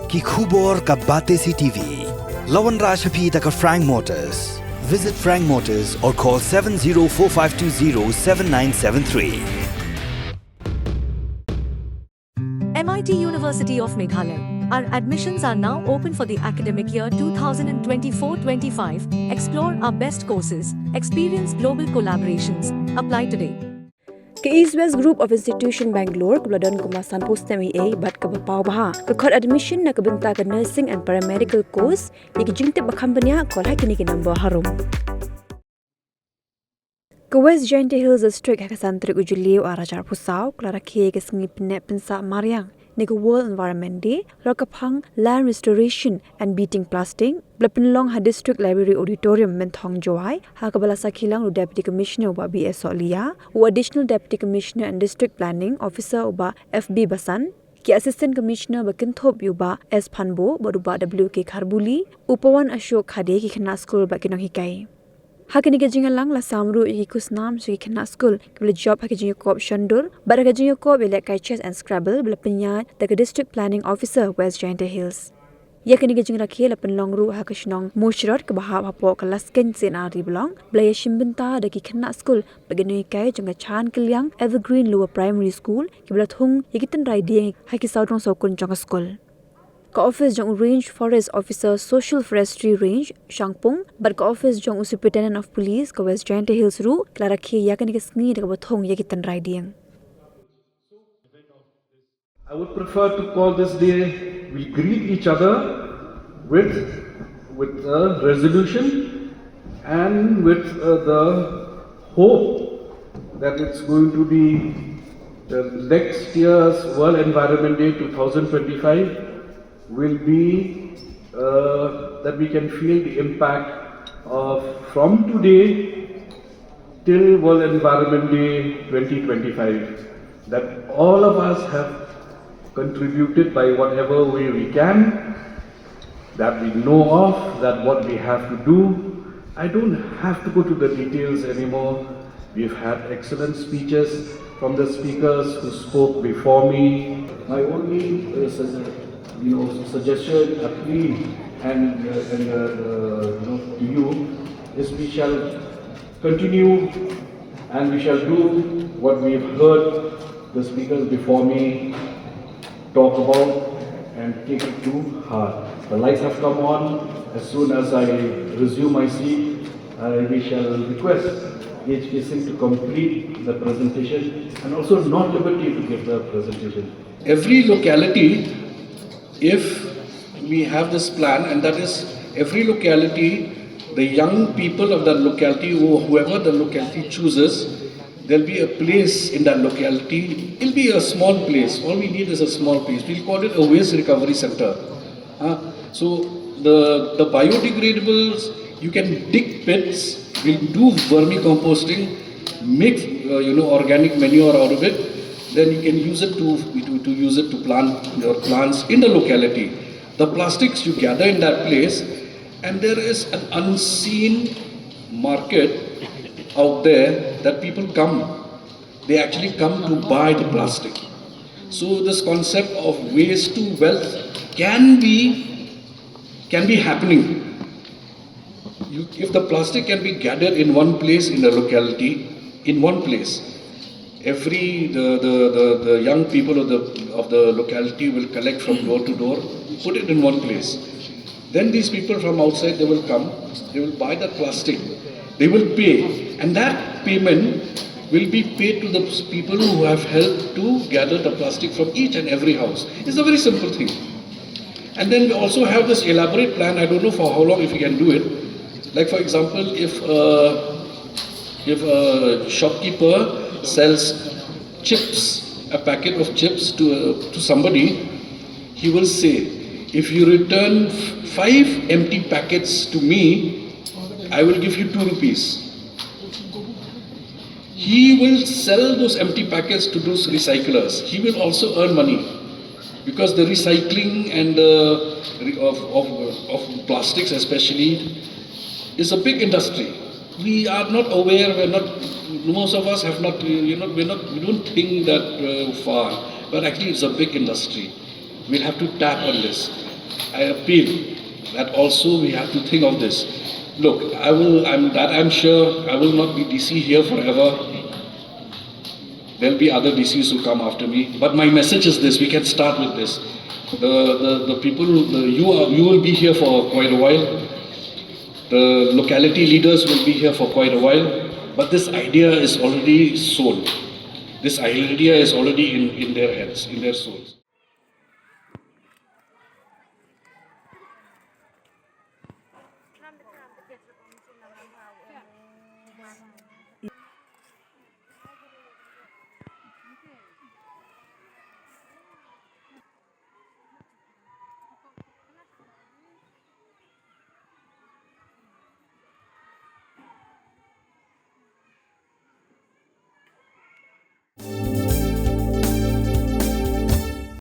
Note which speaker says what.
Speaker 1: ki khubor ka bate si TV. Lawan Rashaphi taka Frank Motors. Visit Frank Motors or call 7045207973.
Speaker 2: MIT University of Meghalaya. Our admissions are now open for the academic year 2024-25. Explore our best courses, experience global collaborations. Apply today.
Speaker 3: Ke East West Group of Institution Bangalore kebeladon kemasan postemi A bat ke bapau baha ke kod admission na kebenta ke nursing and paramedical course yang Jingïakob bakambanya kol hakini ke number harum. Ke West Jaiñtia Hills District hakasantri ujuliu arajar pusau ke Rakhe ke sengi penek pensa Mariang Nego World Environment Day, Rakapang Land Restoration and Beating Plastic, Blapenlong Ha District Library Auditorium Mentong Joai, Hakabala Sakilang u Deputy Commissioner uba BS Solia, u Additional Deputy Commissioner and District Planning Officer uba FB Basan, ki Assistant Commissioner Bakintop uba S Panbo, baruba WK Kharbuli, Upawan Ashok Khade ki Khana Skul bakinong hikai. Hakini ke jingalang la samru ikus nam sugi kena Skul kebele job hak Jingïakob Shandur bar hak Jingïakob elek kai chess and scrabble bele penyat the district planning officer West Jaiñtia Hills. Ya kini ke jing Rakhe la penlongru hak shnong mushrot ke bahap hapo kelas ken senari belong bele shimbenta de ki kena Skul bageno kai jong chan kelyang Evergreen Lower Primary School kebele thung yikitan rai die hak ki saudong sokun jong Skul. Ka office jong Range Forest Officer Social Forestry Range Shangpung bar ka office jong Superintendent of Police ka West Jaiñtia Hills ru klara khi yakani ke sngi de bathong yakitan rai dieng.
Speaker 4: I would prefer to call this day we greet each other with a resolution and with the hope that it's going to be the next year's World Environment Day 2025 will be that we can feel the impact of from today till World Environment Day 2025, that all of us have contributed by whatever way we can, that we know of, that what we have to do. I don't have to go to the details anymore. We've had excellent speeches from the speakers who spoke before me. My only suggestion, appeal, and to you is we shall continue and we shall do what we've heard the speakers before me talk about and take it to heart. The lights have come on. As soon as I resume my seat, we shall request HK Singh to complete the presentation and also not liberty to give the presentation. Every locality, if we have this plan, and that is every locality, the young people of that locality, whoever the locality chooses, there'll be a place in that locality. It'll be a small place. All we need is a small place. We'll call it a waste recovery center. So the biodegradables, you can dig pits, we'll do vermicomposting, make organic manure out of it. Then you can use it to plant your plants in the locality. The plastics you gather in that place, and there is an unseen market out there that people come. They actually come to buy the plastic. So this concept of waste to wealth can be happening. If the plastic can be gathered in one place in a locality, in one place, the young people of the locality will collect from door to door, put it in one place. Then these people from outside, they will come, they will buy that plastic, they will pay, and that payment will be paid to the people who have helped to gather the plastic from each and every house. It's a very simple thing. And then we also have this elaborate plan. I don't know for how long if we can do it. Like for example, if a shopkeeper sells chips, a packet of chips to somebody, he will say, if you return 5 empty packets to me, I will give you 2 rupees. He will sell those empty packets to those recyclers. He will also earn money, because the recycling and of plastics especially is a big industry. We are not aware. Most of us have not. We don't think that far. But actually, it's a big industry. We'll have to tap on this.
Speaker 5: I appeal that also we have to think of this. Look, I'm sure I will not be DC here forever. There'll be other DCs who come after me. But my message is this: we can start with this. The people, you will be here for quite a while. The locality leaders will be here for quite a while. But this idea is already sold. This idea is already in their heads, in their souls.